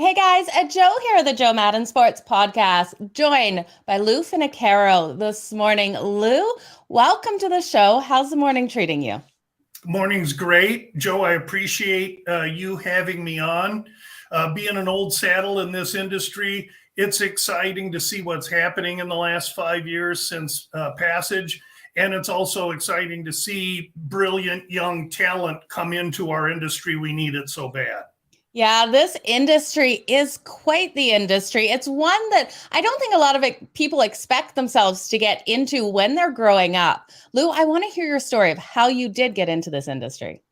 Hey guys, Joe here, the Joe Madden Sports Podcast, joined by Lou Finocchiaro this morning. Lou, welcome to the show. How's the morning treating you? Morning's great. Joe, I appreciate you having me on. Being an old saddle in this industry, it's exciting to see what's happening in the last 5 years since passage. And it's also exciting to see brilliant young talent come into our industry. We need it so bad. Yeah, this industry is quite the industry. It's one that I don't think a lot of people expect themselves to get into when they're growing up. Lou, I want to hear your story of how you did get into this industry.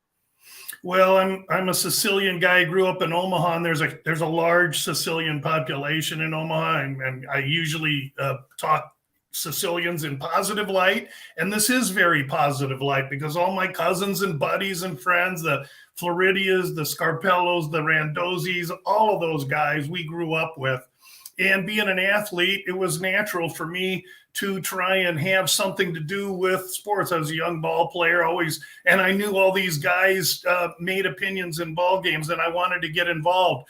Well, I'm a Sicilian guy. I grew up in Omaha, and there's a large Sicilian population in Omaha, and I usually talk Sicilians in positive light, and this is very positive light because all my cousins and buddies and friends, the Floridias, the Scarpellos, the Randozzis, all of those guys we grew up with. And being an athlete, it was natural for me to try and have something to do with sports. I was a young ball player always, and I knew all these guys made opinions in ball games, and I wanted to get involved.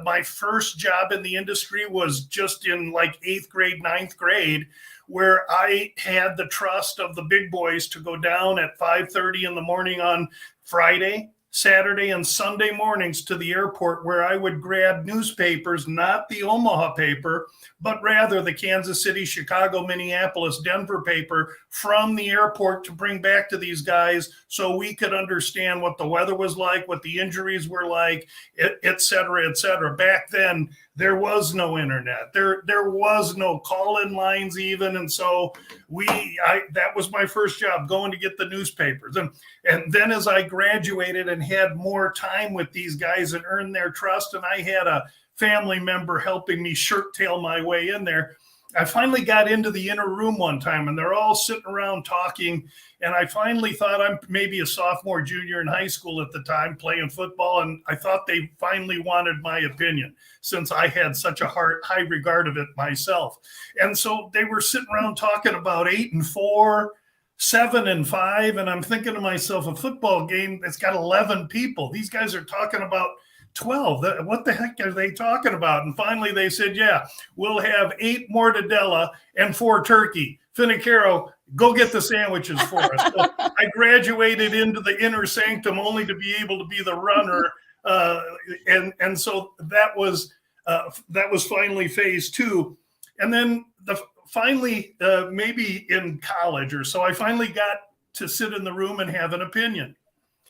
My first job in the industry was just in like 8th grade, 9th grade, where I had the trust of the big boys to go down at 5:30 in the morning on Friday, Saturday, and Sunday mornings to the airport, where I would grab newspapers, not the Omaha paper, but rather the Kansas City, Chicago, Minneapolis, Denver paper from the airport to bring back to these guys so we could understand what the weather was like, what the injuries were like, et cetera, et cetera. Back then, there was no internet. There was no call-in lines even. And so that was my first job, going to get the newspapers. And then as I graduated and had more time with these guys and earned their trust, and I had a family member helping me shirt tail my way in there, I finally got into the inner room one time, and they're all sitting around talking. And I finally thought I'm maybe a sophomore, junior in high school at the time playing football. And I thought they finally wanted my opinion since I had such a high regard of it myself. And so they were sitting around talking about 8-4, 7-5. And I'm thinking to myself, a football game that's got 11 people. These guys are talking about 12. What the heck are they talking about? And finally they said, yeah, we'll have 8 mortadella and 4 turkey. Finocchiaro, go get the sandwiches for us. So I graduated into the inner sanctum only to be able to be the runner. And so that was finally phase 2. And then finally, maybe in college or so, I finally got to sit in the room and have an opinion.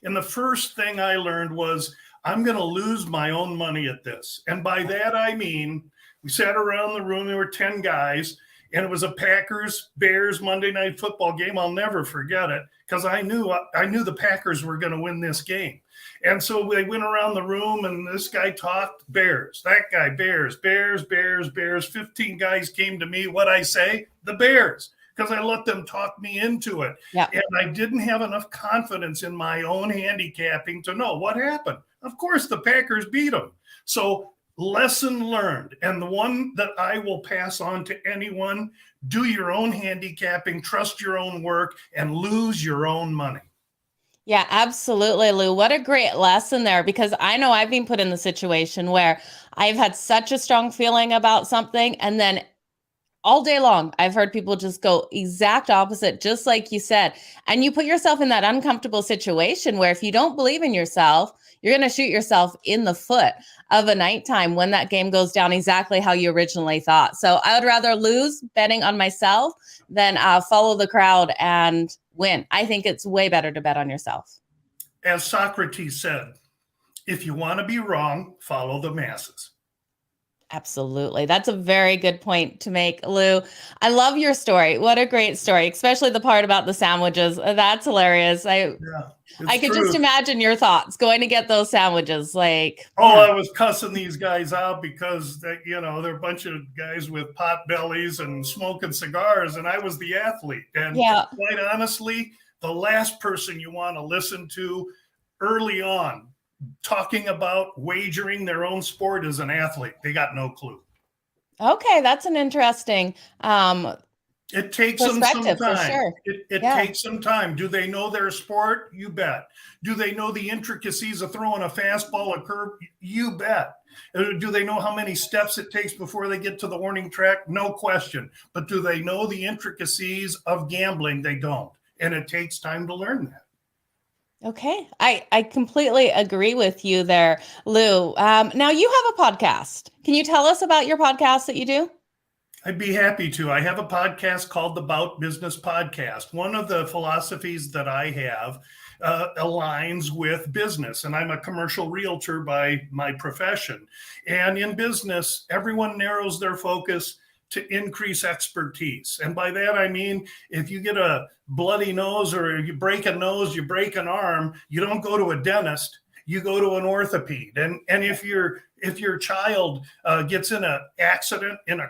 And the first thing I learned was, I'm going to lose my own money at this. And by that, I mean, we sat around the room, there were 10 guys, and it was a Packers-Bears Monday Night Football game. I'll never forget it because I knew the Packers were going to win this game. And so they went around the room, and this guy talked Bears, that guy, Bears, Bears, Bears, Bears. 15 guys came to me. What'd I say? The Bears. Because I let them talk me into it. Yeah. And I didn't have enough confidence in my own handicapping to know what happened. Of course, the Packers beat them. So lesson learned. And the one that I will pass on to anyone, do your own handicapping, trust your own work, and lose your own money. Yeah, absolutely, Lou. What a great lesson there, because I know I've been put in the situation where I've had such a strong feeling about something, and then all day long, I've heard people just go exact opposite, just like you said. And you put yourself in that uncomfortable situation where if you don't believe in yourself, you're going to shoot yourself in the foot of a nighttime when that game goes down exactly how you originally thought. So I would rather lose betting on myself than follow the crowd and win. I think it's way better to bet on yourself. As Socrates said, if you want to be wrong, follow the masses. Absolutely. That's a very good point to make, Lou. I love your story. What a great story, especially the part about the sandwiches. That's hilarious. I could just imagine your thoughts going to get those sandwiches. Like, I was cussing these guys out because they're a bunch of guys with pot bellies and smoking cigars, and I was the athlete. And quite honestly, the last person you want to listen to early on talking about wagering their own sport as an athlete. They got no clue. Okay, that's an interesting It takes them some perspective for time. sure. It Yeah. takes some time. Do they know their sport? You bet. Do they know the intricacies of throwing a fastball, a curve? You bet. Do they know how many steps it takes before they get to the warning track? No question. But do they know the intricacies of gambling? They don't. And it takes time to learn that. Okay. I completely agree with you there, Lou. Now you have a podcast. Can you tell us about your podcast that you do? I'd be happy to. I have a podcast called the Bout Business Podcast. One of the philosophies that I have aligns with business, and I'm a commercial realtor by my profession. And in business, everyone narrows their focus to increase expertise. And by that, I mean, if you get a bloody nose or you break a nose, you break an arm, you don't go to a dentist, you go to an orthopede. And if your child gets in a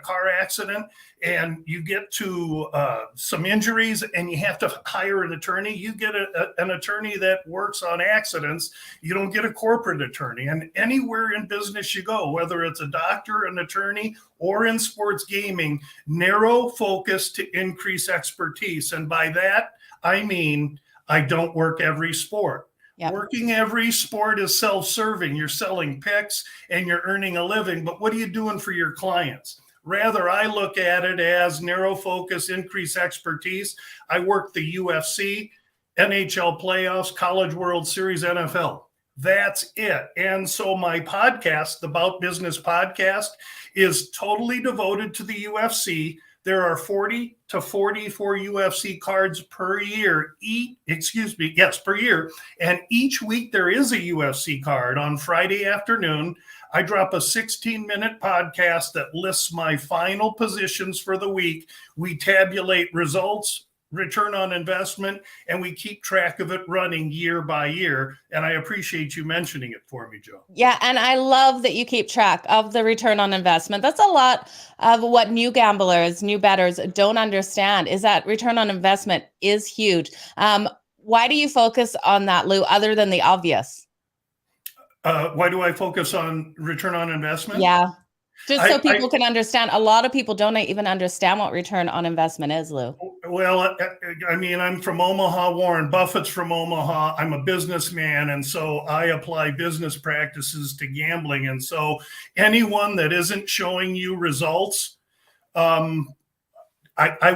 car accident, and you get to some injuries and you have to hire an attorney, you get an attorney that works on accidents. You don't get a corporate attorney. And anywhere in business you go, whether it's a doctor, an attorney, or in sports gaming, narrow focus to increase expertise. And by that, I mean, I don't work every sport. Yep. Working every sport is self-serving. You're selling picks and you're earning a living, but what are you doing for your clients? Rather, I look at it as narrow focus, increase expertise. I work the UFC, NHL playoffs, College World Series, NFL. That's it. And so my podcast, the Bout Business Podcast, is totally devoted to the UFC. There are 40 to 44 UFC cards per year. Per year. And each week there is a UFC card. On Friday afternoon, I drop a 16-minute podcast that lists my final positions for the week. We tabulate results, return on investment, and we keep track of it running year by year. And I appreciate you mentioning it for me, Joe. Yeah, and I love that you keep track of the return on investment. That's a lot of what new gamblers, new bettors don't understand, is that return on investment is huge. Why do you focus on that, Lou, other than the obvious? Why do I focus on return on investment? Yeah. Just so people can understand. A lot of people don't even understand what return on investment is, Lou. Well, I mean, I'm from Omaha. Warren Buffett's from Omaha. I'm a businessman, and so I apply business practices to gambling. And so anyone that isn't showing you results, I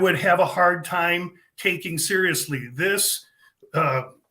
would have a hard time taking seriously. This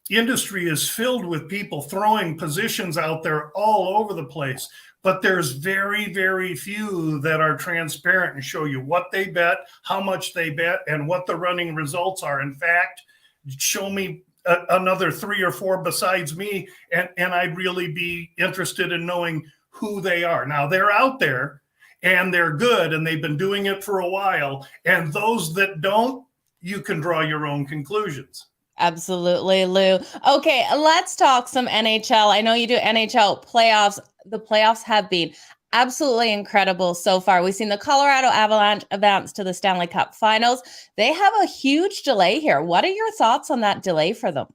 industry is filled with people throwing positions out there all over the place. But there's very, very few that are transparent and show you what they bet, how much they bet, and what the running results are. In fact, show me another 3 or 4 besides me, and I'd really be interested in knowing who they are. Now, they're out there, and they're good, and they've been doing it for a while. And those that don't, you can draw your own conclusions. Absolutely, Lou. Okay, let's talk some NHL. I know you do NHL playoffs. The playoffs have been absolutely incredible so far. We've seen the Colorado Avalanche advance to the Stanley Cup Finals. They have a huge delay here. What are your thoughts on that delay for them?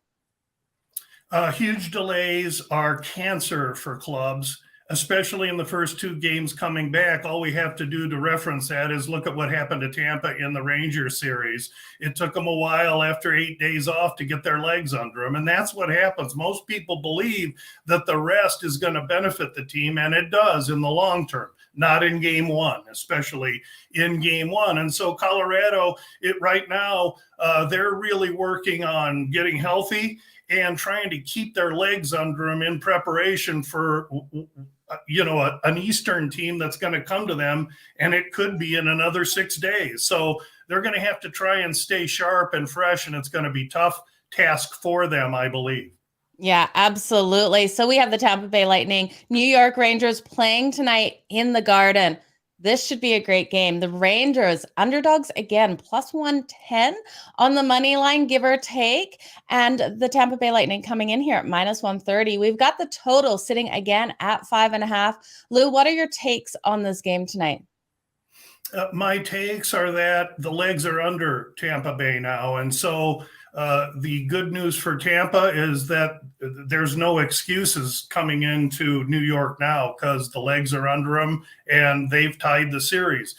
Huge delays are cancer for clubs, especially in the first 2 games coming back. All we have to do to reference that is look at what happened to Tampa in the Rangers series. It took them a while after 8 days off to get their legs under them. And that's what happens. Most people believe that the rest is going to benefit the team, and it does in the long term, not in game 1, especially in game 1. And so Colorado, right now, they're really working on getting healthy and trying to keep their legs under them in preparation for an Eastern team that's going to come to them, and it could be in another 6 days. So they're going to have to try and stay sharp and fresh, and it's going to be a tough task for them, I believe. Yeah, absolutely. So we have the Tampa Bay Lightning, New York Rangers playing tonight in the Garden. This should be a great game. The Rangers, underdogs again, plus 110 on the money line, give or take. And the Tampa Bay Lightning coming in here at minus 130. We've got the total sitting again at 5.5. Lou, what are your takes on this game tonight? My takes are that the legs are under Tampa Bay now. And so the good news for Tampa is that there's no excuses coming into New York now because the legs are under them and they've tied the series.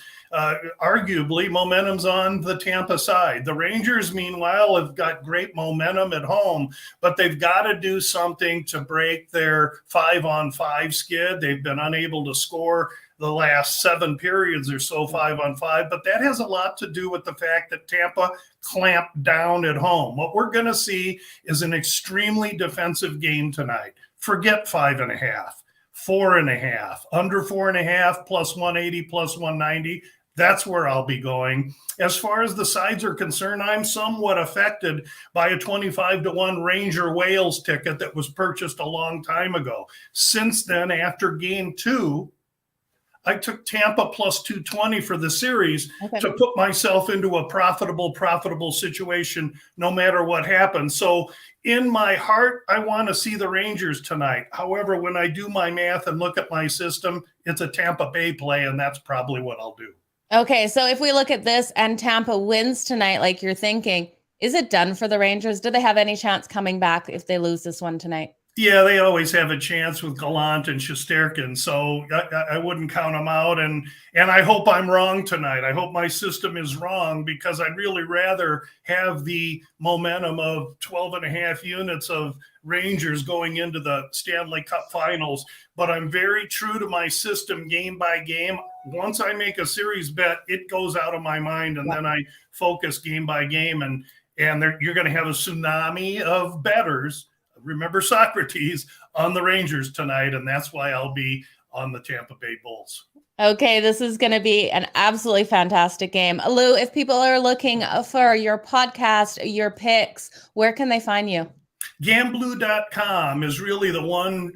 arguably momentum's on the Tampa side. The Rangers, meanwhile, have got great momentum at home, but they've got to do something to break their 5-on-5 skid. They've been unable to score the last 7 periods or so, 5-on-5, but that has a lot to do with the fact that Tampa clamped down at home. What we're going to see is an extremely defensive game tonight. Forget 5.5, 4.5, under 4.5, plus 180, plus 190. That's where I'll be going. As far as the sides are concerned, I'm somewhat affected by a 25-1 Ranger Wales ticket that was purchased a long time ago. Since then, after game 2, I took Tampa plus 220 for the series to put myself into a profitable situation no matter what happens. So in my heart, I want to see the Rangers tonight. However, when I do my math and look at my system, it's a Tampa Bay play, and that's probably what I'll do. Okay, so if we look at this and Tampa wins tonight, like you're thinking, is it done for the Rangers? Do they have any chance coming back if they lose this one tonight? Yeah, they always have a chance with Gallant and Shesterkin, so I wouldn't count them out. And I hope I'm wrong tonight. I hope my system is wrong, because I'd really rather have the momentum of 12.5 units of Rangers going into the Stanley Cup Finals. But I'm very true to my system game by game. Once I make a series bet, it goes out of my mind, and then I focus game by game. And you're going to have a tsunami of bettors. Remember Socrates on the Rangers tonight, and that's why I'll be on the Tampa Bay Bulls. Okay, this is going to be an absolutely fantastic game. Lou, if people are looking for your podcast, your picks, where can they find you? GambLou.com is really the one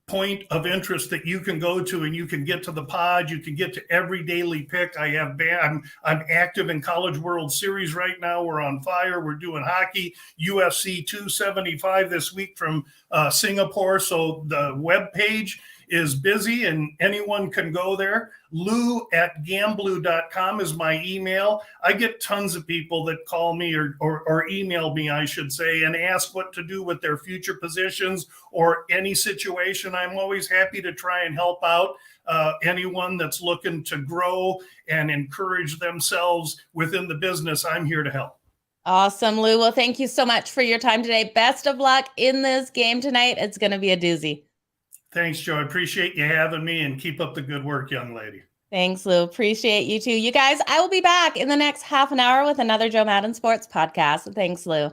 point of interest that you can go to, and you can get to the pod. You can get to every daily pick. I'm active in College World Series right now. We're on fire. We're doing hockey, UFC 275 this week from Singapore. So the web page is busy and anyone can go there. Lou@gamblou.com is my email. I get tons of people that call me or email me, I should say, and ask what to do with their future positions or any situation. I'm always happy to try and help out anyone that's looking to grow and encourage themselves within the business. I'm here to help. Awesome, Lou. Well, thank you so much for your time today. Best of luck in this game tonight. It's going to be a doozy. Thanks, Joe. I appreciate you having me, and keep up the good work, young lady. Thanks, Lou. Appreciate you too. You guys, I will be back in the next half an hour with another Joe Madden Sports podcast. Thanks, Lou.